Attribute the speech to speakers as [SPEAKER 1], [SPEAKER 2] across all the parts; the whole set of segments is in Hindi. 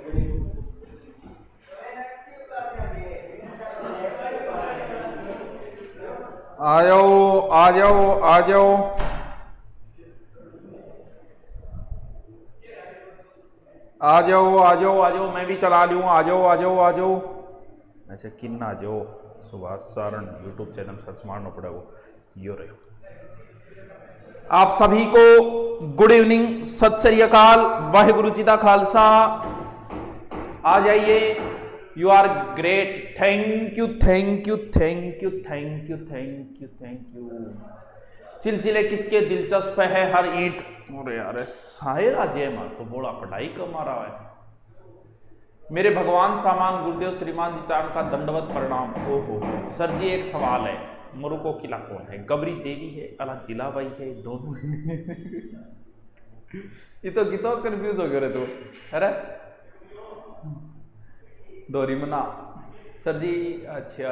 [SPEAKER 1] आ जाओ आ जाओ आ जाओ। आ जाओ आ जाओ आ जाओ, मैं भी चला लूँ। आ जाओ आ जाओ आ जाओ। अच्छा किन आ जाओ। Subhash Saran YouTube channel search मारना पड़ेगा। यो रहे आप सभी को गुड इवनिंग, सत श्री अकाल, वाहिगुरु जी का खालसा। आ जाइए, you are great, thank you thank you thank you thank you thank you thank you. सिलसिले किसके दिलचस्प है हर ईंट। अरे यार शायर आज मार तो बोला पढ़ाई कमा रहा है। मेरे भगवान सामान गुरुदेव श्रीमान जी चारण का दंडवत प्रणाम। हो सर जी एक सवाल है, मुरुको किला कौन है? गबरी देवी है अला जिलाबाई है? दोनों ये तो कितना कंफ्यूज हो गए रे तू। अरे दोरी मना सर जी। अच्छा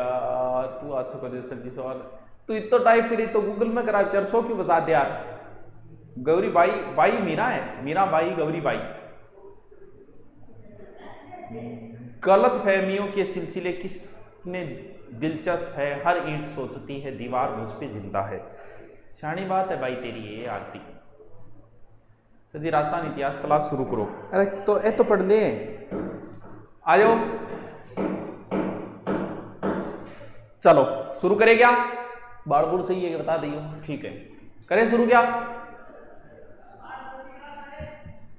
[SPEAKER 1] तू अच्छा कर सर जी सवाल तू इतो टाइप करी तो गूगल में करा 400 क्यों बता दे यार। गौरी बाई, बाई मीरा है, मीरा बाई गौरी बाई। गलत फहमियों के सिलसिले किसने दिलचस्प है हर ईंट सोचती है दीवार मुझ पे जिंदा है। शानी बात है भाई तेरी ये आरती। सर जी राजस्थान इतिहास क्लास शुरू करो। अरे तो ए तो पढ़ ले आ जाओ। चलो शुरू करें क्या? बाड़पुर सही है बता दियो। ठीक है करें शुरू क्या?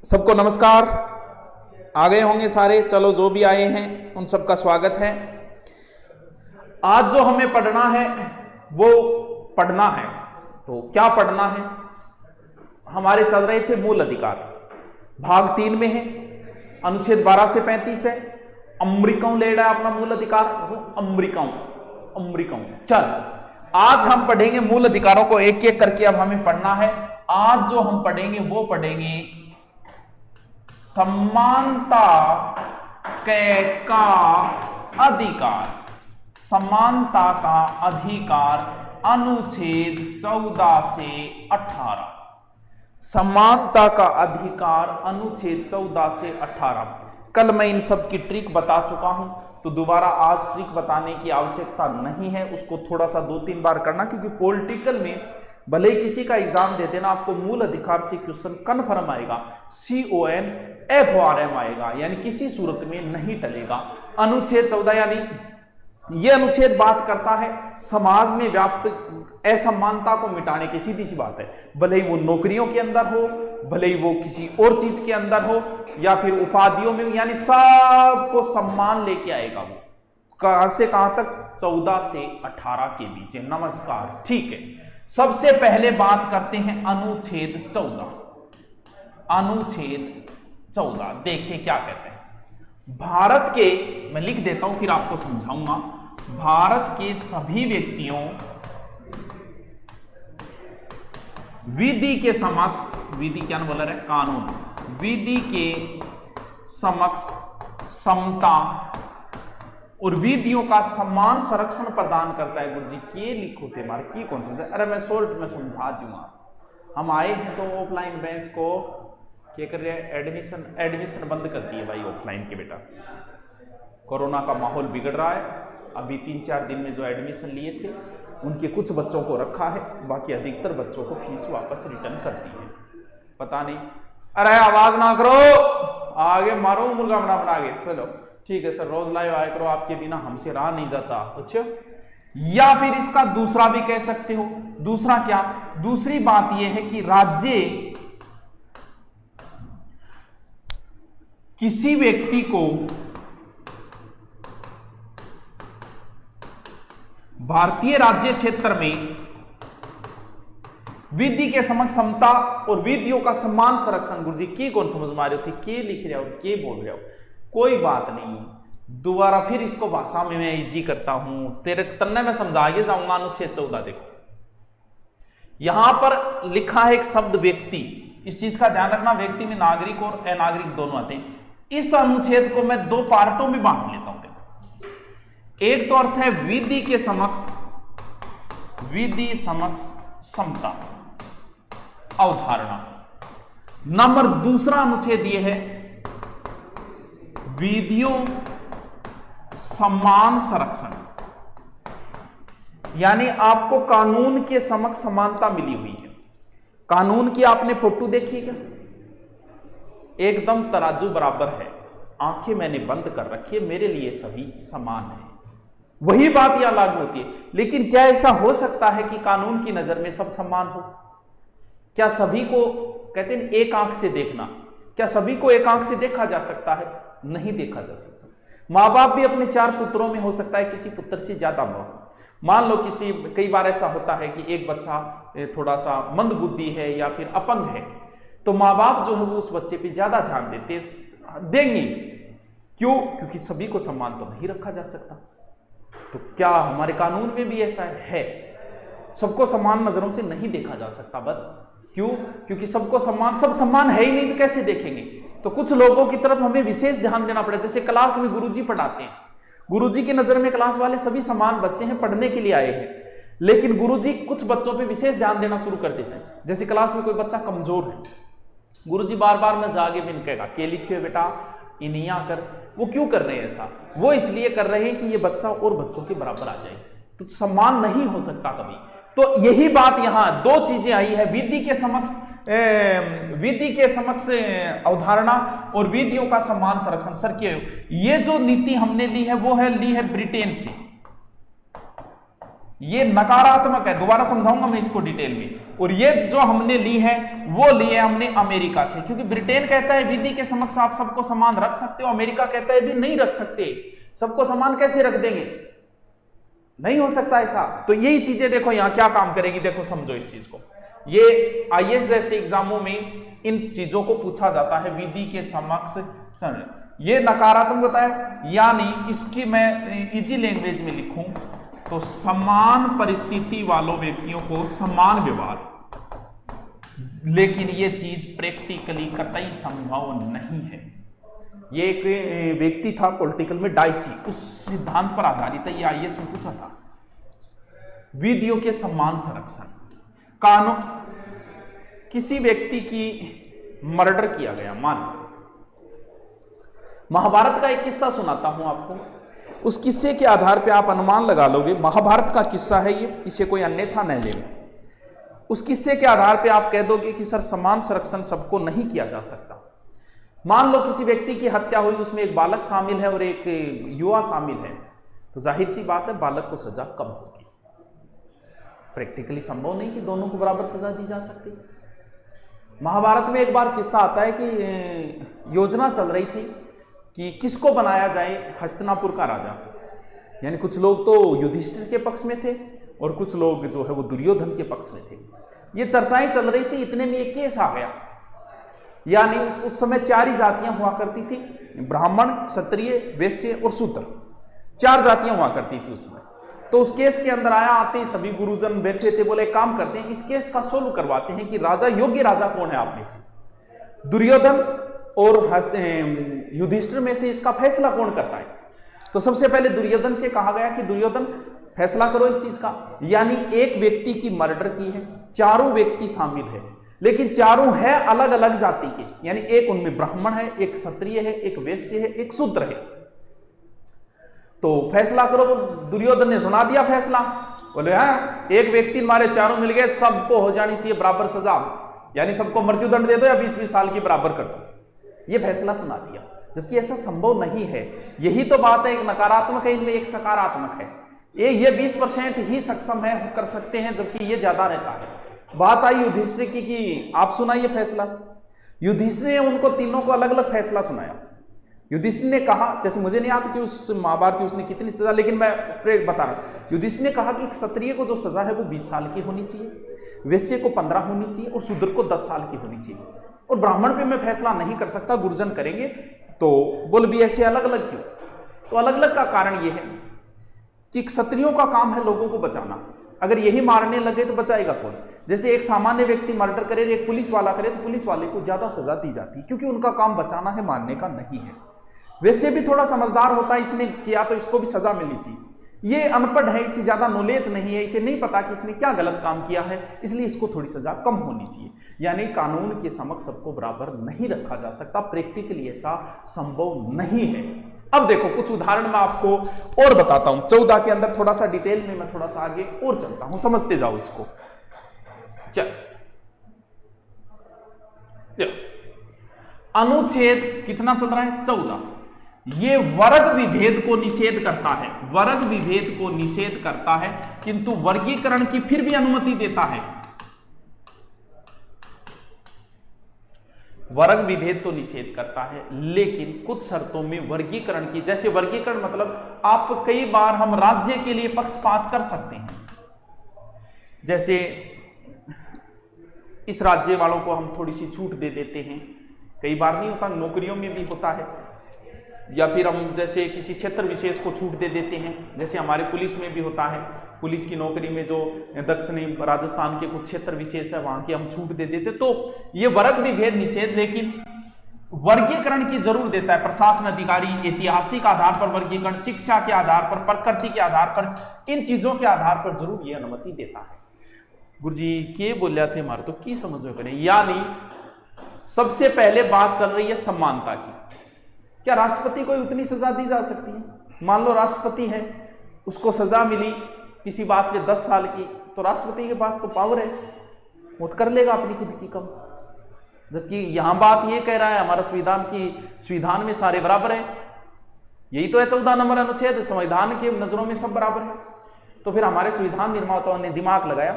[SPEAKER 1] सबको नमस्कार। आ गए होंगे सारे। चलो जो भी आए हैं उन सबका स्वागत है। आज जो हमें पढ़ना है वो पढ़ना है। तो क्या पढ़ना है? हमारे चल रहे थे मूल अधिकार, भाग 3 में है, अनुच्छेद 12 से 35 है। अमृकम ले रहा है अपना मूल अधिकार। अमृकम अमृकम। चल आज हम पढ़ेंगे मूल अधिकारों को एक एक करके। अब हमें पढ़ना है। आज जो हम पढ़ेंगे वो पढ़ेंगे समानता का अधिकार। समानता का अधिकार अनुच्छेद 14 से 18। समानता का अधिकार अनुच्छेद 14 से 18। कल मैं इन सब की ट्रिक बता चुका हूं तो दोबारा आज ट्रिक बताने की आवश्यकता नहीं है। उसको थोड़ा सा 2-3 बार करना, क्योंकि पॉलिटिकल में भले ही किसी का एग्जाम दे देना आपको मूल अधिकार से क्वेश्चन कन्फर्म आएगा, CONFORM आएगा, यानी किसी सूरत में नहीं टलेगा। अनुच्छेद 14 यानी यह अनुच्छेद बात करता है समाज में व्याप्त असमानता को मिटाने की। सीधी सी बात है, भले ही वो नौकरियों के अंदर हो, भले ही वो किसी और चीज के अंदर हो, या फिर उपाधियों में, यानी सबको सम्मान लेके आएगा वो। कहां से कहां तक? 14 से 18 के बीच। नमस्कार। ठीक है, सबसे पहले बात करते हैं अनुच्छेद 14। अनुच्छेद 14 देखिए क्या कहते हैं। भारत के, मैं लिख देता हूं फिर आपको समझाऊंगा। भारत के सभी व्यक्तियों विधि के समक्ष, विधि क्या बोल रहा है? कानून। विधि के समक्ष समता और विधियों का समान संरक्षण प्रदान करता है। गुरु जी के लिखो थे मार की कौन समझा? अरे मैं शॉर्ट में समझा दूंगा। हम आए हैं तो ऑफलाइन बेंच को क्या कर रहे हैं? एडमिशन बंद कर दिए भाई ऑफलाइन के। बेटा कोरोना का माहौल बिगड़ रहा है। अभी 3-4 दिन में जो एडमिशन लिए थे उनके कुछ बच्चों को रखा है, बाकी अधिकतर बच्चों को फीस वापस रिटर्न कर दी है। पता नहीं, अरे आवाज ना करो, आगे मारो मुर्गा बना के। चलो ठीक है सर, रोज लाइव आया करो, आपके बिना हमसे रहा नहीं जाता। अच्छा, या फिर इसका दूसरा भी कह सकते हो। दूसरा क्या? दूसरी बात यह है कि राज्य किसी व्यक्ति को भारतीय राज्य क्षेत्र में विधि के समक्ष समता और विधियों का सम्मान संरक्षण। गुरु जी की कौन समझ में आ रही थी? के लिख रहे हो, के बोल रहे हो? कोई बात नहीं, दोबारा फिर इसको भाषा में मैं इजी करता हूं, तेरे तन्ने में समझा के जाऊंगा। अनुच्छेद 14 देखो, यहां पर लिखा है एक शब्द व्यक्ति। इस चीज का ध्यान रखना, व्यक्ति में नागरिक और अनागरिक दोनों आते हैं। इस अनुच्छेद को मैं 2 पार्टों में बांट लेता हूं। देखो, एक तो अर्थ है विधि के समक्ष, विधि समक्ष समता अवधारणा। नंबर दूसरा अनुच्छेद यह है विधियों समान संरक्षण, यानी आपको कानून के समक्ष समानता मिली हुई है। कानून की आपने फोटो देखी क्या? एकदम तराजू बराबर है, आंखें मैंने बंद कर रखी है, मेरे लिए सभी समान है। वही बात यहां लागू होती है। लेकिन क्या ऐसा हो सकता है कि कानून की नजर में सब समान हो? क्या सभी को, कहते हैं एक आंख से देखना, क्या सभी को एक आंख से देखा जा सकता है? नहीं देखा जा सकता। माँ बाप भी अपने 4 पुत्रों में हो सकता है किसी पुत्र से ज्यादा मोह। मान लो कई बार ऐसा होता है कि एक बच्चा थोड़ा सा मंद बुद्धि है या फिर अपंग है, तो माँ बाप जो है वो उस बच्चे पे ज्यादा ध्यान देंगे। क्यों? क्योंकि सभी को समान तो नहीं रखा जा सकता। तो क्या हमारे कानून में भी ऐसा है? सबको समान नजरों से नहीं देखा जा सकता बस। क्यों? क्योंकि सबको समान, सब समान है ही नहीं तो कैसे देखेंगे? तो कुछ लोगों की तरफ हमें विशेष ध्यान देना पड़ेगा। जैसे क्लास में गुरुजी पढ़ाते हैं, गुरुजी की नजर में क्लास वाले सभी समान बच्चे हैं, पढ़ने के लिए आए हैं, लेकिन गुरुजी कुछ बच्चों पे विशेष ध्यान देना शुरू कर देते हैं। जैसे क्लास में कोई बच्चा कमजोर है, गुरुजी बार बार में जागे भी कहेगा के लिखिए बेटा, इनिया कर। वो क्यों कर रहे हैं ऐसा? वो इसलिए कर रहे हैं कि ये बच्चा और बच्चों के बराबर आ जाए। तो समान नहीं हो सकता कभी। तो यही बात यहां 2 चीजें आई है, विधि के समक्ष अवधारणा और विधियों का समान संरक्षण। सर के ये जो नीति हमने ली है ब्रिटेन से। ये नकारात्मक है, दोबारा समझाऊंगा मैं इसको डिटेल में। और ये जो हमने ली है वो ली है हमने अमेरिका से, क्योंकि ब्रिटेन कहता है विधि के समक्ष आप सबको समान रख सकते हो, अमेरिका कहता है भी नहीं रख सकते। सबको समान कैसे रख देंगे? नहीं हो सकता ऐसा। तो यही चीजें देखो यहां क्या काम करेगी, देखो समझो इस चीज को। ये आईएएस जैसे एग्जामों में इन चीजों को पूछा जाता है, विधि के समक्ष। ये नकारात्मक होता है, यानी इसकी मैं इजी लैंग्वेज में लिखूं तो समान परिस्थिति वालों व्यक्तियों को समान व्यवहार। लेकिन ये चीज प्रैक्टिकली कतई संभव नहीं है। ये एक व्यक्ति था पॉलिटिकल में, डाइसी, उस सिद्धांत पर आधारित है। ये आईएएस में पूछा था, विधियों के समान संरक्षण। कानून, किसी व्यक्ति की मर्डर किया गया, मान महाभारत का एक किस्सा सुनाता हूं आपको। उस किस्से के आधार पे आप अनुमान लगा लोगे, महाभारत का किस्सा है ये, इसे कोई अन्यथा न ले। उस किस्से के आधार पे आप कह दोगे कि सर समान संरक्षण सबको नहीं किया जा सकता। मान लो किसी व्यक्ति की हत्या हुई, उसमें एक बालक शामिल है और एक युवा शामिल है, तो जाहिर सी बात है बालक को सजा कम होगी। प्रैक्टिकली संभव नहीं कि दोनों को बराबर सजा दी जा सकती। महाभारत में एक बार किस्सा आता है कि योजना चल रही थी कि किसको बनाया जाए हस्तिनापुर का राजा। यानी कुछ लोग तो युधिष्ठिर के पक्ष में थे और कुछ लोग जो है वो दुर्योधन के पक्ष में थे। ये चर्चाएं चल रही थी, इतने में एक केस आ गया। यानी उस समय 4 ही जातियां हुआ करती थी, ब्राह्मण, क्षत्रिय, वैश्य और शूद्र, 4 जातियां हुआ करती थी उस समय। तो उस केस के अंदर आते ही सभी गुरुजन बैठे थे, बोले काम करते हैं, इस केस का सोल्व करवाते हैं कि राजा, योग्य राजा कौन है आप में से, दुर्योधन और युधिष्ठिर में से इसका फैसला कौन करता है। तो सबसे पहले दुर्योधन से कहा गया कि दुर्योधन फैसला करो इस चीज का। यानी एक व्यक्ति की मर्डर की है, 4 व्यक्ति शामिल है, लेकिन 4 है अलग अलग जाति के, यानी एक उनमें ब्राह्मण है, एक क्षत्रिय है, एक वैश्य है, एक शूद्र है। तो फैसला करो। दुर्योधन ने सुना दिया फैसला, बोले हाँ, एक व्यक्ति हमारे 4 मिल गए, सबको हो जानी चाहिए बराबर सजा, यानी सबको मृत्युदंड दे दो या 20-20 साल की बराबर कर दो। ये फैसला सुना दिया, जबकि ऐसा संभव नहीं है। यही तो बात है, एक नकारात्मक है, इनमें एक सकारात्मक है। ये 20% ही सक्षम है, कर सकते हैं, जबकि ये ज्यादा रहता है। बात आई युधिष्ठिर की कि आप सुनाइए फैसला। युधिष्ठिर ने उनको तीनों को अलग अलग फैसला सुनाया। युधिष्ठिर ने कहा, जैसे मुझे नहीं याद कि उस महाभारत उसने कितनी सजा, लेकिन मैं बता रहा हूं। युधिष्ठिर ने कहा कि क्षत्रिय को जो सजा है वो 20 साल की होनी चाहिए, वैश्य को 15 होनी चाहिए और शूद्र को 10 साल की होनी चाहिए। और ब्राह्मण पे मैं फैसला नहीं कर सकता, गुरुजन करेंगे। तो बोल भी ऐसे अलग अलग क्यों? तो अलग अलग का कारण यह है कि क्षत्रियों का काम है लोगों को बचाना। अगर यही मारने लगे तो बचाएगा कौन? जैसे एक सामान्य व्यक्ति मर्डर करे, एक पुलिस वाला करे, तो पुलिस वाले को ज्यादा सजा दी जाती है, क्योंकि उनका काम बचाना है, मारने का नहीं है। वैसे भी थोड़ा समझदार होता है, इसने किया तो इसको भी सजा मिलनी चाहिए। ये अनपढ़ है, इसे ज्यादा नॉलेज नहीं है, इसे नहीं पता कि इसने क्या गलत काम किया है, इसलिए इसको थोड़ी सजा कम होनी चाहिए। यानी कानून के समक्ष सबको बराबर नहीं रखा जा सकता, प्रैक्टिकली ऐसा संभव नहीं है। अब देखो कुछ उदाहरण मैं आपको और बताता हूं 14 के अंदर, थोड़ा सा डिटेल में मैं थोड़ा सा आगे और चलता हूं, समझते जाओ इसको। चल अनुच्छेद कितना चल रहा है 14, ये वर्ग विभेद को निषेध करता है, वर्ग विभेद को निषेध करता है, किंतु वर्गीकरण की फिर भी अनुमति देता है। वर्ग विभेद तो निषेध करता है, लेकिन कुछ शर्तों में वर्गीकरण की, जैसे वर्गीकरण मतलब आप कई बार हम राज्य के लिए पक्षपात कर सकते हैं, जैसे इस राज्य वालों को हम थोड़ी सी छूट दे देते हैं, कई बार नहीं होता, नौकरियों में भी होता है, या फिर हम जैसे किसी क्षेत्र विशेष को छूट दे देते हैं, जैसे हमारे पुलिस में भी होता है, पुलिस की नौकरी में जो दक्षिणी राजस्थान के कुछ क्षेत्र विशेष है वहां की हम छूट दे देते, तो ये वर्ग विभेद निषेध, लेकिन वर्गीकरण की जरूर देता है। प्रशासन अधिकारी ऐतिहासिक आधार पर वर्गीकरण, शिक्षा के आधार पर, प्रकृति के आधार पर, इन चीजों के आधार पर जरूर ये अनुमति देता है। गुरुजी के बोलिया थे मारे तो की समझ में करें, यानी सबसे पहले बात चल रही है समानता की। क्या राष्ट्रपति को उतनी सजा दी जा सकती है? मान लो राष्ट्रपति है, उसको सजा मिली किसी बात के 10 साल की, तो राष्ट्रपति के पास तो पावर है, वो कर लेगा अपनी खुद की कम। जबकि यहां बात ये कह रहा है हमारा संविधान में सारे बराबर है, यही तो है 14 नंबर अनुच्छेद, संविधान के नजरों में सब बराबर है। तो फिर हमारे संविधान निर्माताओं ने दिमाग लगाया,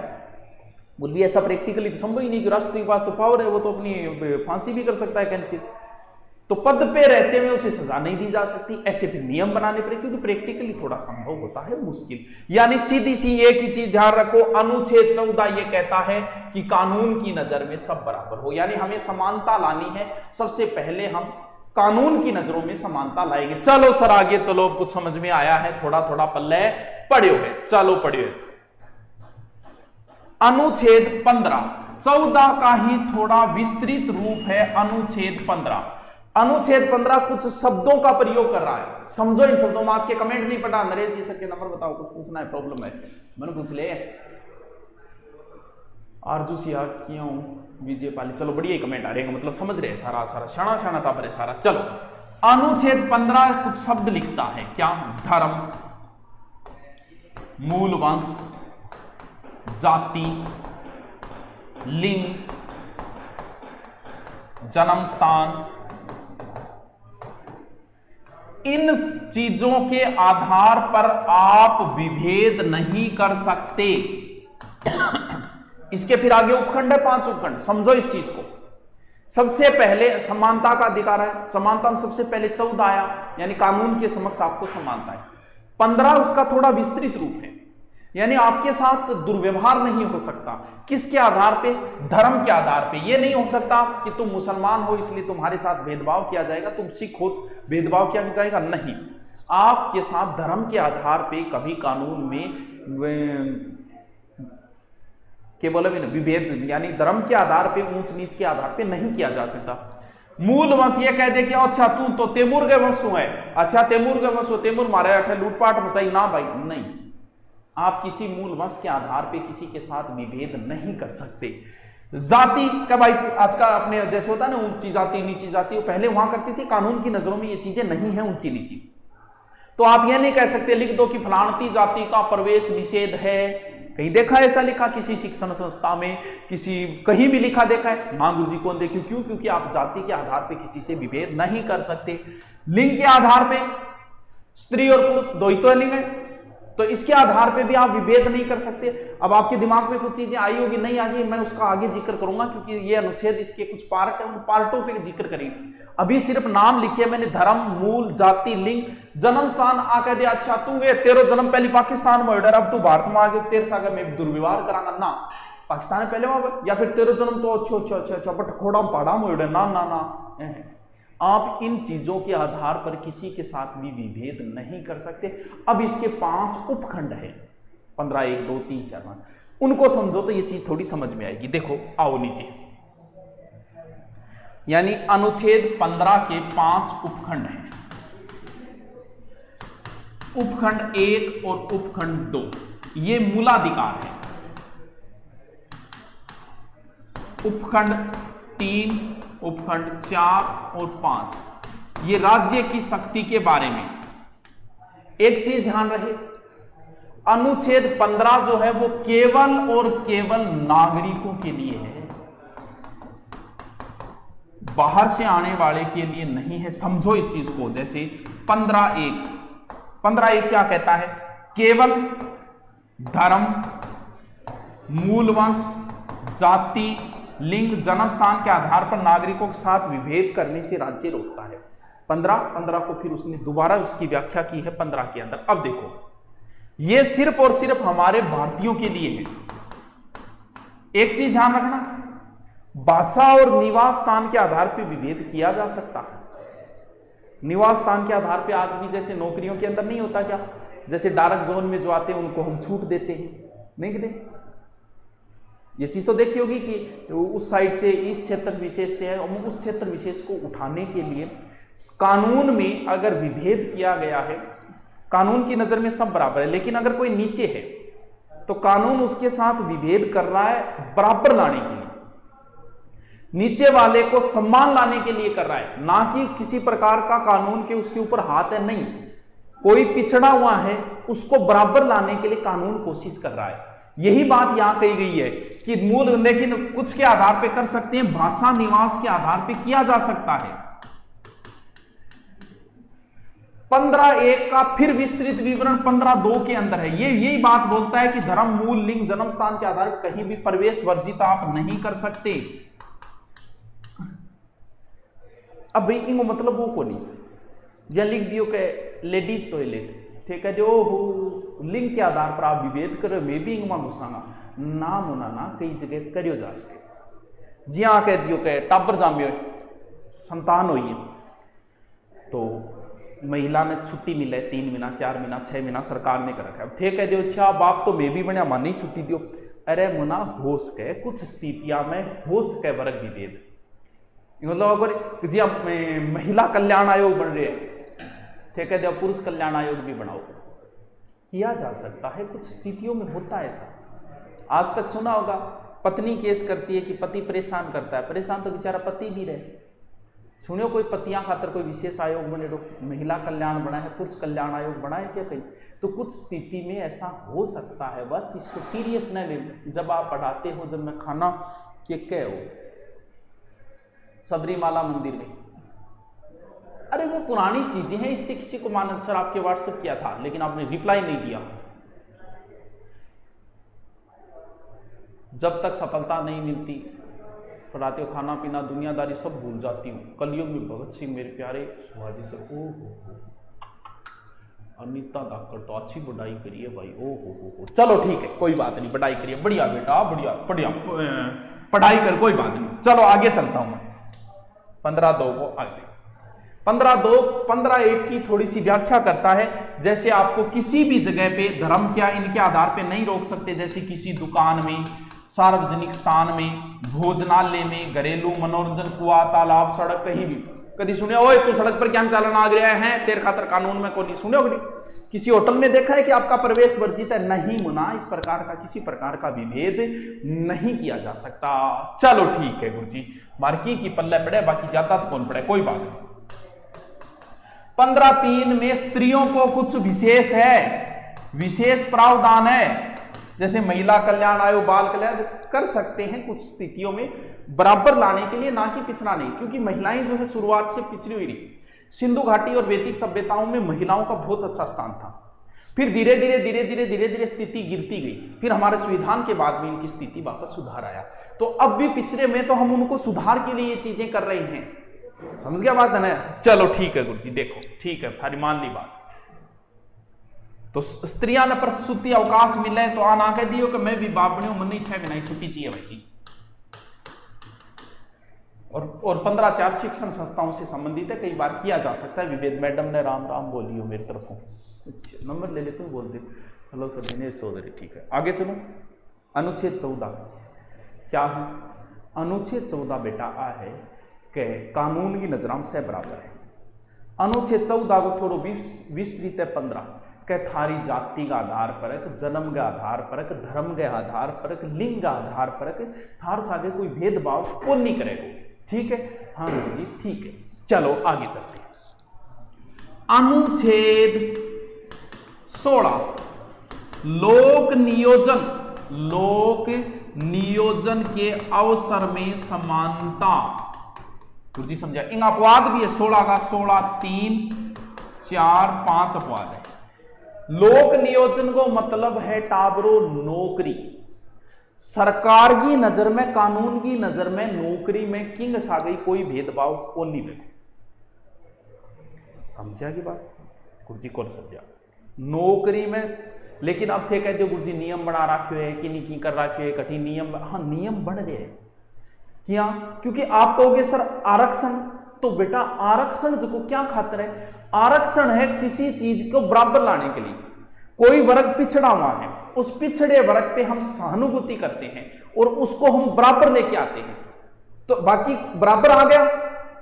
[SPEAKER 1] बोल भी ऐसा प्रैक्टिकली तो संभव ही नहीं कि राष्ट्रपति के पास तो पावर है, वो तो अपनी फांसी भी कर सकता है कैंसिल, तो पद पे रहते हुए उसे सजा नहीं दी जा सकती, ऐसे भी नियम बनाने पड़े, क्योंकि प्रैक्टिकली थोड़ा संभव होता है मुश्किल। यानी सीधी सी एक ही चीज ध्यान रखो, अनुच्छेद 14 ये कहता है कि कानून की नजर में सब बराबर हो, यानी हमें समानता लानी है, सबसे पहले हम कानून की नजरों में समानता लाएंगे। चलो सर आगे चलो, कुछ समझ में आया है, थोड़ा थोड़ा पल्ले पढ़े हुए, चलो पढ़े हुए। अनुच्छेद 15 14 का ही थोड़ा विस्तृत रूप है अनुच्छेद 15। अनुच्छेद 15 कुछ शब्दों का प्रयोग कर रहा है, समझो इन शब्दों में। आपके कमेंट नहीं पढ़ा, नरेश जी सर के नंबर बताओ, कुछ पूछना है, प्रॉब्लम है, मैंने पूछ ले। आरजू सिया क्यों विजय पाली, चलो बढ़िया कमेंट आ रहे, मतलब समझ रहे सारा शाना शाना था बड़े सारा। चलो अनुच्छेद 15 कुछ शब्द लिखता है, क्या? धर्म, मूल वंश, जाति, लिंग, जन्म स्थान, इन चीजों के आधार पर आप विभेद नहीं कर सकते। इसके फिर आगे उपखंड है, 5 उपखंड, समझो इस चीज को। सबसे पहले समानता का अधिकार है, समानता में सबसे पहले 14 आया, यानी कानून के समक्ष आपको समानता है। 15 उसका थोड़ा विस्तृत रूप है, यानी आपके साथ दुर्व्यवहार नहीं हो सकता। किसके आधार पे? धर्म के आधार पे। यह नहीं हो सकता कि तुम मुसलमान हो इसलिए तुम्हारे साथ भेदभाव किया जाएगा, तुम सिख हो भेदभाव किया जाएगा, नहीं। आपके साथ धर्म के आधार पे कभी कानून में केवल विभेद, यानी धर्म के आधार पे, ऊंच नीच के आधार पे नहीं किया जा सकता। मूल वंश ये कह दे कि अच्छा तू तो तैमूर के वंश है, अच्छा तैमूर के वंश हो, तैमूर मारे अठे लूटपाट मचाई, ना भाई नहीं। आप किसी मूल वंश के आधार पे किसी के साथ विभेद नहीं कर सकते। जाति का भाई आज का अपने जैसे होता है ना, ऊंची जाति नीची जाति, वो पहले वहां करती थी, कानून की नजरों में ये चीजें नहीं है ऊंची नीची। तो आप ये नहीं कह सकते लिख दो कि फलानती जाति का प्रवेश निषेध है। कहीं देखा ऐसा लिखा किसी शिक्षण संस्था में, किसी कहीं भी लिखा देखा है? ना गुरुजी, कौन देखियो, क्यों? क्योंकि आप जाति के आधार पे किसी से विभेद नहीं कर सकते। लिंग के आधार पे स्त्री और पुरुष दो ही तो लिंग है, तो इसके आधार पे भी आप विभेद नहीं कर सकते। अब आपके दिमाग में कुछ चीजें आई होगी, नहीं आई, मैं उसका आगे जिक्र करूंगा, क्योंकि ये अनुच्छेद इसके कुछ पार्ट है, उन पार्टों पे जिक्र करेंगे। अभी सिर्फ नाम लिखे मैंने, धर्म, मूल, जाति, लिंग, जन्म स्थान। आ कह दिया अच्छा तू ये तेरो जन्म पहले पाकिस्तान में हो, अब तू भारत में आ गया, तेरे सागर में दुर्व्यवहार कराना ना, पाकिस्तान में पहले वहां, या फिर तेरो जन्म तो अच्छा बट खोड़ा पहाड़ा में हो, ना ना ना। आप इन चीजों के आधार पर किसी के साथ भी विभेद नहीं कर सकते। अब इसके 5 उपखंड है, 15, 1, 2, 3, 4, 5, उनको समझो तो ये चीज थोड़ी समझ में आएगी। देखो आओ नीचे, यानी अनुच्छेद 15 के 5 उपखंड हैं, उपखंड 1 और उपखंड 2, ये मूलाधिकार है। उपखंड 3, उपखंड 4 और 5, ये राज्य की शक्ति के बारे में। एक चीज ध्यान रहे, अनुच्छेद 15 जो है वो केवल और केवल नागरिकों के लिए है, बाहर से आने वाले के लिए नहीं है। समझो इस चीज को। जैसे 15(1) क्या कहता है? केवल धर्म, मूल वंश, जाति, लिंग, जन्म स्थान के आधार पर नागरिकों के साथ विभेद करने से राज्य रोकता है। 15 को फिर उसने दोबारा उसकी व्याख्या की है 15 के अंदर। अब देखो, यह सिर्फ और सिर्फ हमारे भारतीयों के लिए है। एक चीज ध्यान रखना, भाषा और निवास स्थान के आधार पर विभेद किया जा सकता है। निवास स्थान के आधार पर आज भी जैसे नौकरियों के अंदर नहीं होता क्या, जैसे डार्क जोन में जो आते हैं उनको हम छूट देते हैं, नहीं देते? ये चीज तो देखी होगी कि उस साइड से इस क्षेत्र विशेष है, और उस क्षेत्र विशेष को उठाने के लिए कानून में अगर विभेद किया गया है, कानून की नजर में सब बराबर है, लेकिन अगर कोई नीचे है तो कानून उसके साथ विभेद कर रहा है बराबर लाने के लिए, नीचे वाले को सम्मान लाने के लिए कर रहा है, ना कि किसी प्रकार का कानून के उसके ऊपर हाथ है। नहीं, कोई पिछड़ा हुआ है उसको बराबर लाने के लिए कानून कोशिश कर रहा है। यही बात यहां कही गई है कि मूल, लेकिन कुछ के आधार पे कर सकते हैं, भाषा निवास के आधार पे किया जा सकता है। 15(1) का फिर विस्तृत विवरण 15(2) के अंदर है। यही बात बोलता है कि धर्म, मूल, लिंग, जन्म स्थान के आधार पर कहीं भी प्रवेश वर्जित आप नहीं कर सकते। अब भाई इनको मतलब वो को नहीं, या लिख दियो के लेडीज टॉयलेट, ठीक है, जो लिंग के आधार पर आप विभेद करो, मैं भी इंगमा घुसाना ना मुना ना कई जगह करियो जा सके। जी हाँ, कह दियो के टाबर जामियो संतान हुई है तो महिला ने छुट्टी मिले 3 महीना, 4 महीना, 6 महीना सरकार ने कर रखा है। थे कह दियो अच्छा बाप तो मैं भी बना मानी छुट्टी दियो। अरे मुना हो सके कुछ स्थितियां में हो सके वर्ग विभेद, मतलब अगर जी आप महिला कल्याण आयोग बन रहे हैं, ठीक है, पुरुष कल्याण आयोग भी बनाओ, किया जा सकता है, कुछ स्थितियों में होता है ऐसा। आज तक सुना होगा पत्नी केस करती है कि पति परेशान करता है, परेशान तो बेचारा पति भी रहे। सुनियो कोई पतियां खातर कोई विशेष आयोग बने, महिला कल्याण बना है, पुरुष कल्याण आयोग बना है क्या कहीं? तो कुछ स्थिति में ऐसा हो सकता है, बस इसको सीरियस न ले। जब आप पढ़ाते हो, जब मैं खाना के कह हो सबरीमाला मंदिर में, अरे वो पुरानी चीजें हैं, इससे किसी को मान अक्षर आपके व्हाट्सएप किया था लेकिन आपने रिप्लाई नहीं दिया। जब तक सफलता नहीं मिलती, पढ़ाते हो खाना पीना दुनियादारी सब भूल जाती हूँ। कलयुग में भगत सिंह मेरे प्यारे सुहाजी सर, ओ हो अनिता धाकड़ तो अच्छी बढ़ाई करिए भाई, ओ हो। चलो ठीक है, कोई बात नहीं, बढ़ाई करिए, बढ़िया बेटा, बढ़िया बढ़िया पढ़ाई कर, कोई बात नहीं। चलो आगे चलता हूं मैं 15(2) को आगे। 15(2) 15(1) की थोड़ी सी व्याख्या करता है। जैसे आपको किसी भी जगह पे धर्म क्या इनके आधार पे नहीं रोक सकते, जैसे किसी दुकान में, सार्वजनिक स्थान में, भोजनालय में, घरेलू मनोरंजन, कुआ, तालाब, सड़क, कहीं भी। कभी सुने ओए तू सड़क पर क्या चलन आ गया है, तेरे खातर कानून में को नहीं सुने हो? किसी होटल में देखा है कि आपका प्रवेश वर्जित है? नहीं मुना, इस प्रकार का किसी प्रकार का विभेद नहीं किया जा सकता। चलो ठीक है गुरुजी, मार्की की पल्ले पड़े, बाकी ज्यादा तो कौन पड़े, कोई बात नहीं। 15(3) में स्त्रियों को कुछ विशेष है, विशेष प्रावधान है, जैसे महिला कल्याण आयोग, बाल कल्याण कर सकते हैं कुछ स्थितियों में बराबर लाने के लिए, ना कि पिछड़ा नहीं, क्योंकि महिलाएं जो है शुरुआत से पिछड़ी हुई रही। सिंधु घाटी और वैदिक सभ्यताओं में महिलाओं का बहुत अच्छा स्थान था, फिर धीरे धीरे स्थिति गिरती गई, फिर हमारे संविधान के बाद में इनकी स्थिति वापस सुधार आया। तो अब भी पिछड़े में तो हम उनको सुधार के लिए ये चीजें कर रहे हैं, समझ गया बात है ना? चलो ठीक है गुरुजी, देखो ठीक है, सारी मान ली बात। तो स्त्रियां ने प्रसूति अवकाश मिले तो आना कह दियो कि मैं भी बाप बनी हूं, मन 6 महीने छुट्टी चाहिए भाई जी। और 15(4) शिक्षण संस्थाओं से संबंधित है, कई बार किया जा सकता है विभेद। मैडम ने राम राम बोली हो मेरी तरफ, अच्छा नंबर ले लेते हो, बोलते हेलो सर दिनेश चौधरी, ठीक है आगे चलो। अनुच्छेद 14 क्या है? अनुच्छेद 14 बेटा आ है कि कानून की नजरों से बराबर है। अनुच्छेद 14 को थोड़ा विस्तृत है 15, के थारी जाति का आधार परक, जन्म के आधार परक, धर्म के आधार परक, लिंग का आधार परक थार सागे कोई भेदभाव को नहीं करेगा। ठीक है, हाँ गुरु जी ठीक है। चलो आगे चलते हैं। अनुच्छेद 16 लोक नियोजन के अवसर में समानता। गुरु जी समझा, इन अपवाद भी है 16 का, 16 3 4 5 अपवाद है। लोक नियोजन को मतलब है टाबरो नौकरी। सरकार की नजर में, कानून की नजर में नौकरी में किंग सागई कोई भेदभाव को नहीं देखो। समझा की बात? गुरु जी कौन समझा? नौकरी में, लेकिन अब थे कहते हो गुरु जी नियम बना रखे है कि नहीं कर रखे है, कठिन नियम। हाँ नियम बन गए क्या? क्योंकि आप कहोगे सर आरक्षण, तो बेटा आरक्षण जो क्या खातिर है? आरक्षण है किसी चीज को बराबर लाने के लिए। कोई वर्ग पिछड़ा हुआ है, उस पिछड़े वर्ग पे हम सहानुभूति करते हैं और उसको हम बराबर लेके आते हैं, तो बाकी बराबर आ गया।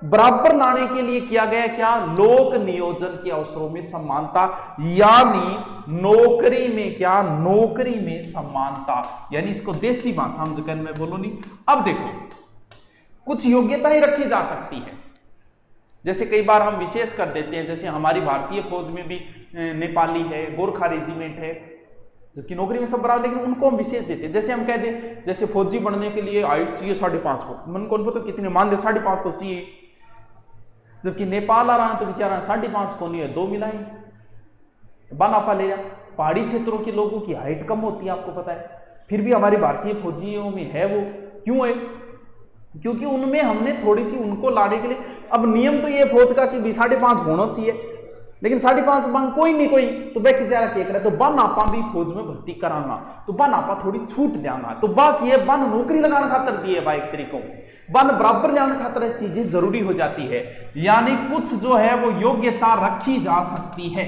[SPEAKER 1] बराबर लाने के लिए किया गया क्या? लोक नियोजन के अवसरों में समानता, यानी नौकरी में क्या? नौकरी में समानता, यानी इसको देसी भाषा हम जगह में बोलो नहीं। अब देखो कुछ योग्यताएं रखी जा सकती है, जैसे कई बार हम विशेष कर देते हैं, जैसे हमारी भारतीय फौज में भी नेपाली है, गोरखा रेजिमेंट है, जबकि नौकरी में सब बराबर, लेकिन उनको हम विशेष देते हैं। जैसे हम कह दें जैसे फौजी बनने के लिए हाइट चाहिए 5.5 फुट, मन को तो कितने मान दे 5.5 तो चाहिए, जबकि नेपाल आ रहा है तो बेचारा 5.5 को नहीं है, 2 मिलाएं बानापा ले जा। पहाड़ी क्षेत्रों के लोगों की हाइट कम होती है, आपको पता है, फिर भी हमारी भारतीय फौजियों में है वो। क्यों है? क्योंकि उनमें हमने थोड़ी सी उनको लाने के लिए, अब नियम तो ये फौज का कि 5.5 होना चाहिए, लेकिन 5.5 मांग कोई नहीं कोई, तो वह बेचारा क्या करे, तो बा नापा भी फौज में भर्ती कराना, तो बा नापा थोड़ी छूट देना, तो बाकी ये बन नौकरी लगाने खातर दिए बा, एक तरीकों बन बराबर लाने खातर चीजें जरूरी हो जाती है, यानी कुछ जो है वो योग्यता रखी जा सकती है।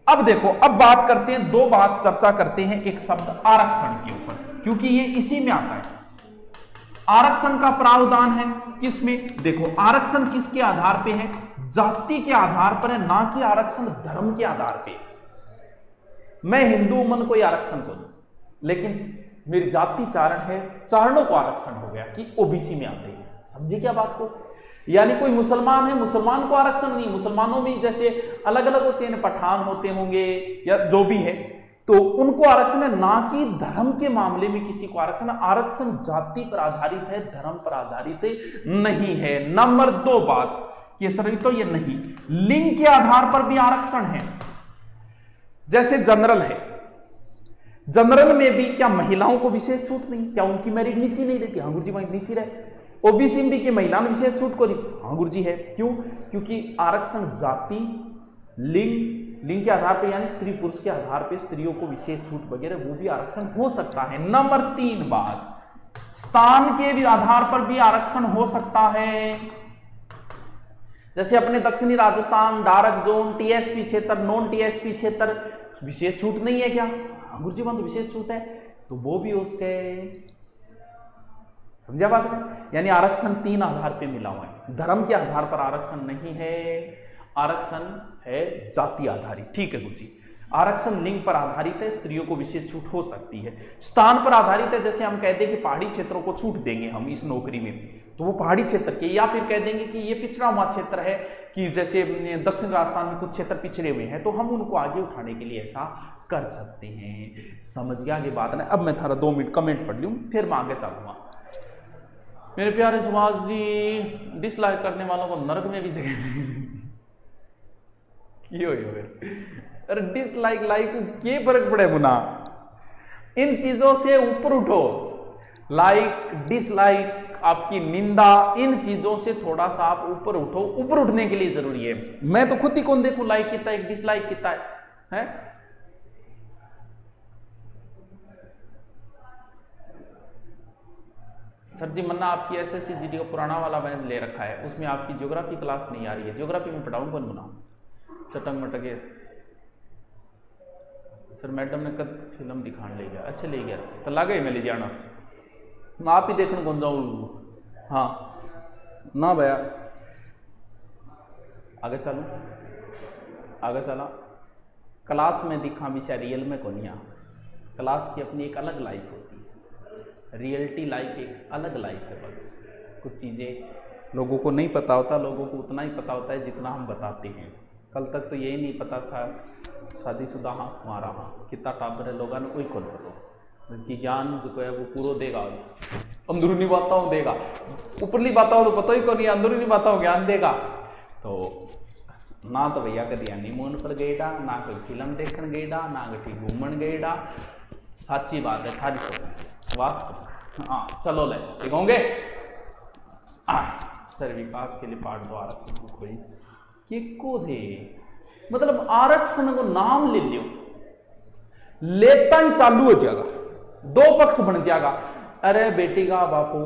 [SPEAKER 1] अब देखो, अब बात करते हैं, दो बात चर्चा करते हैं, एक शब्द आरक्षण के ऊपर, क्योंकि ये इसी में आता है। आरक्षण का प्रावधान है किसमें? देखो आरक्षण किसके आधार पे है? जाति के आधार पर है, ना कि आरक्षण धर्म के आधार पे। मैं हिंदू मन कोई आरक्षण को नहीं, लेकिन मेरी जाति चारण है, चारणों को आरक्षण हो गया कि ओबीसी में आते हैं। समझे क्या बात को? यानी कोई मुसलमान है, मुसलमान को आरक्षण नहीं, मुसलमानों में जैसे अलग अलग होते हैं, पठान होते होंगे या जो भी है, तो उनको आरक्षण है, ना कि धर्म के मामले में किसी को आरक्षण। आरक्षण जाति पर आधारित है, धर्म पर आधारित नहीं है। नंबर 2 बात कि सर तो ये नहीं, लिंग के आधार पर भी आरक्षण है। जैसे जनरल है, जनरल में भी क्या महिलाओं को विशेष छूट नहीं? क्या उनकी मेरिट नीचे नहीं रहती? हाँ गुरुजी वहीं नीचे रहे। ओबीसी में भी कि महिला में विशेष छूट को नहीं? हाँ गुरुजी है। क्यों? क्योंकि आरक्षण जाति, लिंग के आधार पर, यानी स्त्री पुरुष के आधार पर स्त्रियों को विशेष छूट वगैरह वो भी आरक्षण हो सकता है। नंबर 3 बात, स्थान के भी आधार पर भी आरक्षण हो सकता है। जैसे अपने दक्षिणी राजस्थान, डार्क जोन, टीएसपी क्षेत्र, नॉन टीएसपी क्षेत्र, विशेष छूट नहीं है क्या? हाँ गुरुजी वहां तो विशेष छूट है, तो वो भी उसके, समझा बात में? यानी आरक्षण 3 आधार पे मिला हुआ है। धर्म के आधार पर आरक्षण नहीं है, आरक्षण है जाति आधारित। ठीक है गुरुजी। आरक्षण लिंग पर आधारित है, स्त्रियों को विशेष छूट हो सकती है। स्थान पर आधारित है, जैसे हम कहते हैं कि पहाड़ी क्षेत्रों को छूट देंगे हम इस नौकरी में, तो वो पहाड़ी क्षेत्र के, या फिर कह देंगे कि ये पिछड़ा हुआ क्षेत्र है, कि जैसे दक्षिण राजस्थान में कुछ क्षेत्र पिछड़े हुए हैं, तो हम उनको आगे उठाने के लिए ऐसा कर सकते हैं। समझ गया आगे बात ना? अब मैं थारा 2 मिनट कमेंट पढ़ लूं, फिर मैं आगे चलूंगा। मेरे प्यारे सुभाष जी, डिसलाइक करने वालों को नरक में भी जगह क्यों? अरे डिसलाइक लाइक को क्या फर्क पड़े मुना? इन चीजों से ऊपर उठो। लाइक, डिसलाइक, आपकी निंदा, इन चीजों से थोड़ा सा आप ऊपर उठो। ऊपर उठने के लिए जरूरी है। मैं तो खुद ही कौन देखूं लाइक कितना है, डिसलाइक कितना है? सर जी मन्ना आपकी एसएससी जीडी का पुराना वाला बैच ले रखा है, उसमें आपकी ज्योग्राफी क्लास नहीं आ रही है। ज्योग्राफी में पढ़ाऊं कौन मुना? चटंग मटके सर मैडम ने कद फिल्म दिखाने ले गया। अच्छा ले गया तो लगे मैं ले जाना, मैं आप ही देखने कौन जाऊँ? हाँ ना भैया, आगे चलो। आगे चला। क्लास में दिखा भी शायद रियल में को नहीं आ। क्लास की अपनी एक अलग लाइफ होती है, रियलिटी लाइफ एक अलग लाइफ है। बस कुछ चीज़ें लोगों को नहीं पता होता, लोगों को उतना ही पता होता है जितना हम बताते हैं। कल तक तो यही नहीं पता था शादीशुदा हाँ हमारा हाँ कितना टाबर है लोगों ने कोई कौन पता कि ज्ञान जो है वो पूरा देगा, अंदरूनी बातें देगा, ऊपरली बातें तो पता ही को नहीं, अंदरूनी बातें ज्ञान देगा। तो ना तो भैया कभी हनीमून पर गएडा, ना कोई फिल्म देखने गएडा, ना कहीं घूमन गएडा। सच्ची बात है थारी तो वाह। हाँ चलो ले ठीक होंगे। सर विकास के लिए पार्ट 2 आरक्षण को कोई ये को थे, मतलब आरक्षण को नाम ले लियो लेता ही चालू हो जाएगा, दो पक्ष बन जाएगा। अरे बेटी का बापू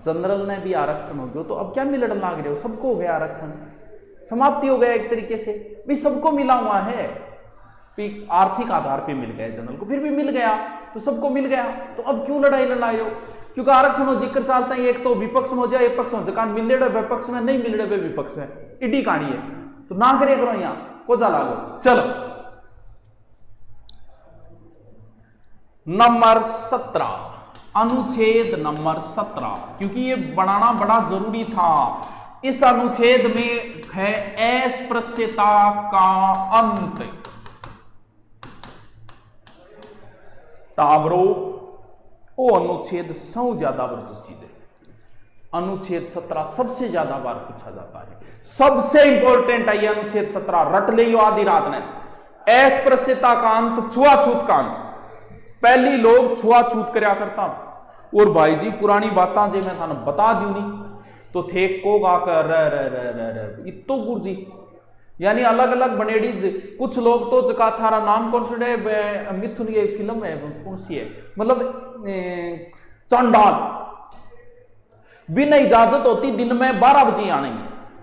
[SPEAKER 1] जनरल ने भी आरक्षण हो गया तो अब क्या मिलने लाग रहे हो, सबको हो गया आरक्षण, समाप्ति हो गया एक तरीके से भी, सबको मिला हुआ है। आर्थिक आधार पे मिल गया जनरल को, फिर भी मिल गया तो सबको मिल गया, तो अब क्यों लड़ाई लड़ाई हो? क्योंकि आरक्षण हो जिक्र चलता है, एक तो विपक्ष में हो जाए एक पक्ष हो जाए, मिल रहे विपक्ष में नहीं मिल रहे विपक्ष में, इडी कहानी है। तो ना करे करो यहाँ को जा लागो। चलो नंबर 17, अनुच्छेद नंबर 17, क्योंकि ये बनाना बड़ा जरूरी था। इस अनुच्छेद में है अस्पृश्यता का अंत। टाबरो वो अनुच्छेद 100 ज्यादा बार पूछी जाए, अनुच्छेद 17 सबसे ज्यादा बार पूछा जाता है, सबसे इंपॉर्टेंट है ये अनुच्छेद 17, रट ले आधी रात ने। अस्पृश्यता का अंत, छुआछूत का अंत। पहली लोग छुआछूत करया करता, और भाई जी पुरानी बातें जे मैं थाने बता दी नहीं तो थे को गाकर इतो गुरजी, यानी अलग अलग बनेड़ी। कुछ लोग तो जका थारा नाम कौन सा मिथुन ये फिल्म है कौन सी है, मतलब चंडाल, बिना इजाजत होती दिन में 12 बजे आने,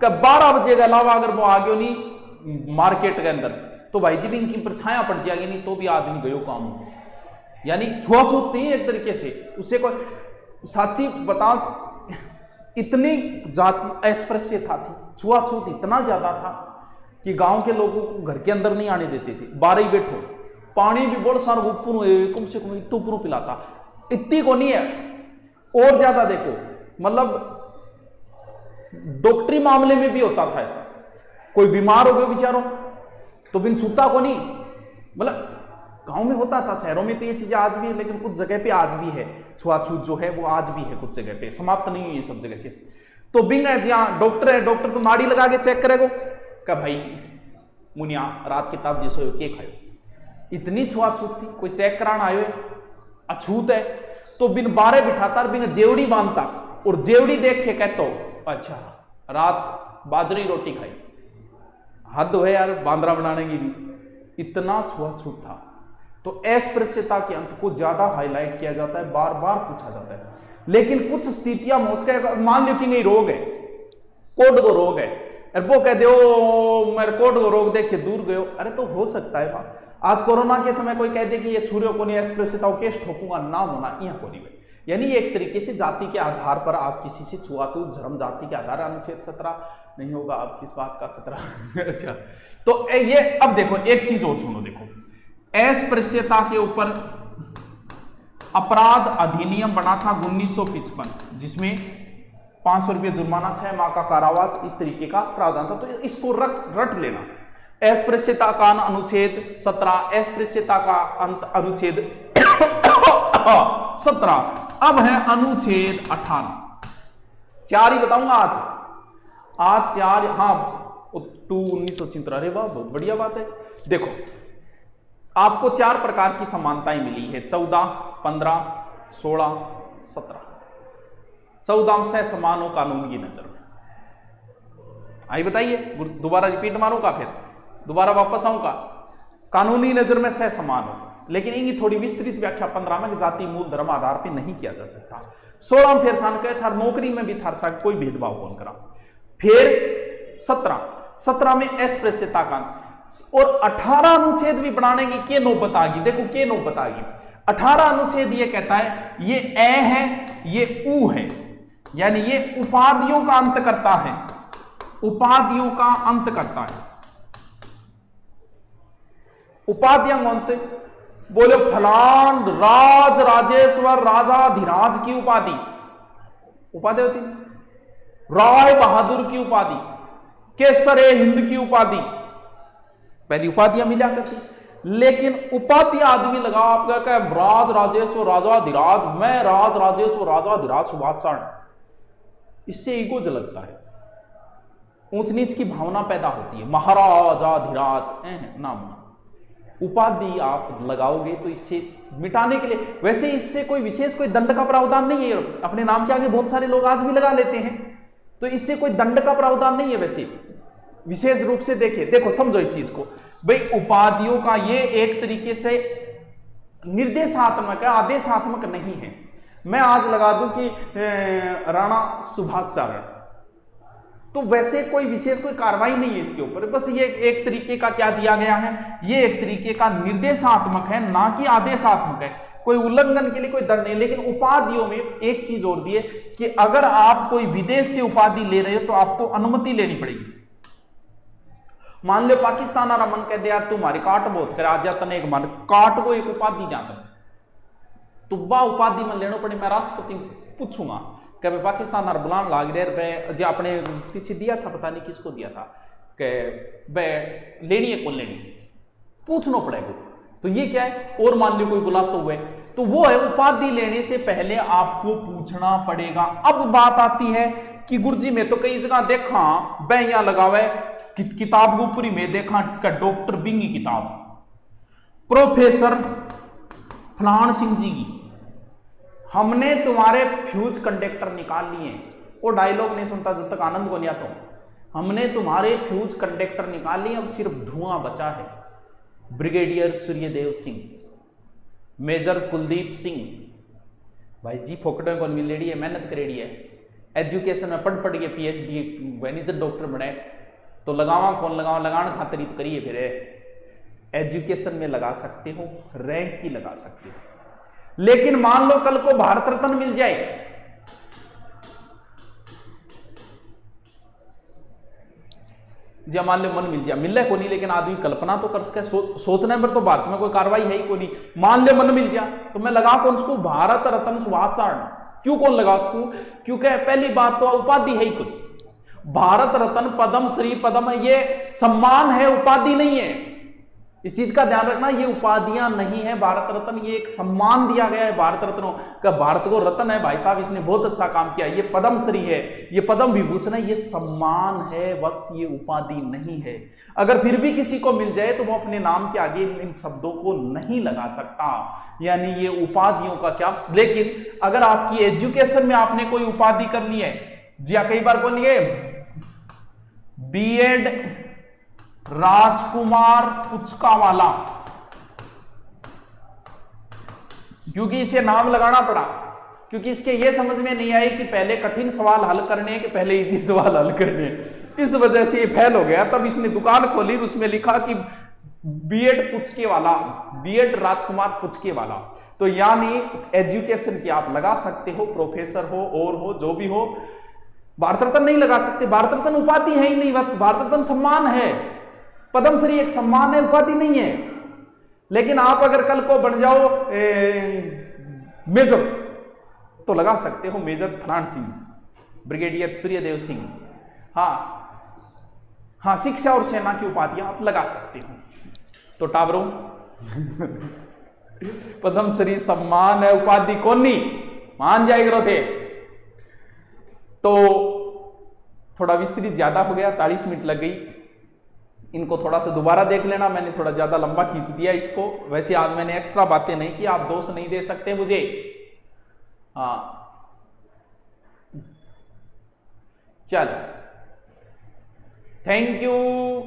[SPEAKER 1] 12 बजे के अलावा अगर वो आ गयो नहीं मार्केट के अंदर तो भाई जी भी इनकी परछाया पड़ जाएगी, नहीं तो भी आदमी गयो काम। यानी छुआछूत नहीं एक तरीके से उससे कोई साची बताओ, इतनी जाति अस्पृश्यता थी, छुआछूत इतना ज्यादा था कि गांव के लोगों को घर के अंदर नहीं आने देते थे। 12 ही बैठो, पानी भी बहुत सारा ऊपर कम से कम इतना ऊपर पिलाता, इतनी को नहीं है। और ज्यादा देखो, मतलब डॉक्टरी मामले में भी होता था ऐसा, कोई बीमार हो गया बेचारो तो बिन छूता को नहीं, मतलब गांव में होता था। शहरों में तो ये चीजें आज भी है, लेकिन कुछ जगह पे आज भी है, छुआछूत जो है वो आज भी है, कुछ जगह पे समाप्त नहीं हुई है सब जगह से। तो बिंग है जहां डॉक्टर है, डॉक्टर तो नाड़ी लगा के चेक करेगा क्या भाई मुनिया रात किताब जिसो के खायो, इतनी छुआछूत थी। कोई चेक कराना आयो है अछूत है तो बिन बारे बिठाता, बिन जेवड़ी बांधता, और जेवड़ी देख के कहता अच्छा रात बाजरी रोटी खाई, हद है यार बांद्रा बनाने की भी, इतना छुआछूत था। तो अस्पृश्यता के अंत को ज्यादा हाईलाइट किया जाता है, बार बार पूछा जाता है। लेकिन कुछ स्थितियां मोस्के मान लो कि नहीं रोग है, कोड को रोग है, वो कह दो मेरे कोड को रोग देख के दूर गयो, अरे तो हो सकता है बात। आज कोरोना के समय कोई कह दे कि ये छुरियों को नहीं अस्पृश्यता को केस ठोकूंगा, ना होना यहाँ को नहीं। यानी एक तरीके से जाति के आधार पर आप किसी से छुआछूत, धर्म जाति के आधार अनुच्छेद 17 नहीं होगा, अब किस बात का खतरा। अच्छा तो ये अब देखो एक चीज और सुनो, देखो अस्पृश्यता के ऊपर अपराध अधिनियम बना था 1955, जिसमें 500 रुपये जुर्माना, 6 माह का कारावास, इस तरीके का प्रावधान था। तो इसको रट लेना। अस्पृश्यता का अनुच्छेद 17, अस्पृश्यता का अंत अनुच्छेद 17। अब है अनुच्छेद 18। 4 ही बताऊंगा आज 4, हाँ 1976। अरे वाह बहुत बढ़िया बात है। देखो आपको 4 प्रकार की समानताएं मिली है, 14, 15, 16, 17। 14 से समान हो कानून की नजर में। आई बताइए, दोबारा रिपीट मारूंगा, फिर दोबारा वापस आऊंगा। कानूनी नजर में सह समान हो, लेकिन इनकी थोड़ी विस्तृत व्याख्या 15 में जाति मूल धर्म आधार पर नहीं किया जा सकता। 16 फिर था नौकरी में भी था कोई भेदभाव कौन करा। फिर 17 में अस्पृश्यता का, और 18 अनुच्छेद भी बनाने की के नौबत आ गई। देखो के नौबत आ गई। 18 अनुच्छेद ये कहता है ये ए है, ये ऊ है, यानी ये उपाधियों का अंत करता है, उपाधियों का अंत करता है। उपाधियां कौन थे? बोले फलान राज राजेश्वर राजाधिराज की उपाधि होती, राय बहादुर की उपाधि, केसरे हिंद की उपाधि, पहली उपाधियां मिला करती। लेकिन उपाधि आदमी लगा आपका क्या, राज राजेश्वर राजाधिराज, मैं राज राजेश्वर राजाधिराज सुभाषचंद्र, इससे ईगो झलकता है, ऊंच नीच की भावना पैदा होती है, महाराजाधिराज नाम। उपाधि आप लगाओगे तो इससे मिटाने के लिए, वैसे इससे कोई विशेष कोई दंड का प्रावधान नहीं है, अपने नाम के आगे बहुत सारे लोग आज भी लगा लेते हैं, तो इससे कोई दंड का प्रावधान नहीं है। वैसे विशेष रूप से देखो समझो इस चीज को भाई, उपाधियों का ये एक तरीके से निर्देशात्मक है, आदेशात्मक नहीं है। मैं आज लगा दूं कि राणा सुभाषचंद्र, तो वैसे कोई विशेष कोई कार्रवाई नहीं है इसके ऊपर, बस ये एक तरीके का क्या दिया गया है, ये एक तरीके का निर्देशात्मक है, ना कि आदेशात्मक है। कोई उल्लंघन के लिए कोई दंड नहीं। लेकिन उपाधियों में एक चीज और दी है कि अगर आप कोई विदेश से उपाधि ले रहे हो तो आपको अनुमति लेनी पड़ेगी। मान लो पाकिस्तान आ मन कह दे यार तुम्हारी काट बहुत कर, आज तने एक मन काट को एक उपाधि जाता, तो वह उपाधि मन लेना पड़े। मैं राष्ट्रपति पूछूंगा कि पाकिस्तान बुलान लाग रहे जो आपने पीछे दिया था, पता नहीं किसको दिया था, कि वह लेनी है कौन लेनी, पूछना पड़ेगा। तो ये क्या है, और मान लो कोई बुलाते हुए, तो वो है उपाधि लेने से पहले आपको पूछना पड़ेगा। अब बात आती है कि गुरुजी मैं तो कई जगह देखा बै यहां लगावे किताब के ऊपर ही मैं देखा डॉक्टर बिंग की किताब, प्रोफेसर फलान सिंह जी की, हमने तुम्हारे फ्यूज कंडक्टर निकाल लिए। वो डायलॉग नहीं सुनता जब तक आनंद को नहीं आता। हमने तुम्हारे फ्यूज कंडक्टर निकाल लिए, अब सिर्फ धुआं बचा है। ब्रिगेडियर सूर्यदेव सिंह, मेजर कुलदीप सिंह, भाई जी फोकटों को मिलेड़ी है, मेहनत करेड़ी है, एजुकेशन में पढ़ के पीएचडी मैनेजर डॉक्टर बने, तो लगावा कौन लगावा, लगाने खातिर ही तो करिए। फिर एजुकेशन में लगा सकते हो, रैंक की लगा सकते हो। लेकिन मान लो कल को भारत रत्न मिल जाए, जी मान लो मन मिल जाए, मिल रहा को नहीं, लेकिन आदमी कल्पना तो कर सके, सोचने पर तो भारत में कोई कार्रवाई है ही को नहीं। मान ले मन मिल जाए तो मैं लगा कौन उसको भारत रत्न सुभाषचंद्र, क्यों कौन लगा उसको, क्योंकि पहली बात तो उपाधि है ही कोई। भारत रत्न पद्म श्री पद्म ये सम्मान है, उपाधि नहीं है। इस चीज का ध्यान रखना, ये उपाधियां नहीं है भारत रत्न, ये एक सम्मान दिया गया है भारत रत्न का। भारत को रत्न है भाई साहब, इसने बहुत अच्छा काम किया, ये पद्म श्री है, ये पद्म विभूषण है, ये सम्मान है वत्स, ये उपाधि नहीं है। अगर फिर भी किसी को मिल जाए तो वो अपने नाम के आगे इन शब्दों को नहीं लगा सकता, यानी ये उपाधियों का क्या। लेकिन अगर आपकी एजुकेशन में आपने कोई उपाधि करनी है, जी कई बार बोलिए बीएड राजकुमार पुचकावाला, क्योंकि इसे नाम लगाना पड़ा, क्योंकि इसके ये समझ में नहीं आई कि पहले कठिन सवाल हल करने के पहले इजी सवाल हल करने, इस वजह से ये फेल हो गया। तब इसने दुकान खोली, उसमें लिखा कि बीएड पुचके वाला, बीएड राजकुमार पुचके वाला। तो यानी एजुकेशन की आप लगा सकते हो, प्रोफेसर हो और हो जो भी हो, भारत रत्न नहीं लगा सकते। भारत रत्न उपाधि है ही नहीं, भारत रत्न सम्मान है, पद्मश्री एक सम्मान है, उपाधि नहीं है। लेकिन आप अगर कल को बन जाओ मेजर तो लगा सकते हो मेजर फलान सिंह, ब्रिगेडियर सूर्यदेव सिंह, हाँ शिक्षा और सेना की उपाधियां आप लगा सकते हो। तो टावरों पद्मश्री सम्मान है, उपाधि कौन नहीं मान जाएगा थे। तो थोड़ा विस्तृत ज्यादा हो गया, 40 मिनट लग गई। इनको थोड़ा सा दोबारा देख लेना, मैंने थोड़ा ज्यादा लंबा खींच दिया इसको। वैसे आज मैंने एक्स्ट्रा बातें नहीं की, आप दोष नहीं दे सकते मुझे। चल थैंक यू।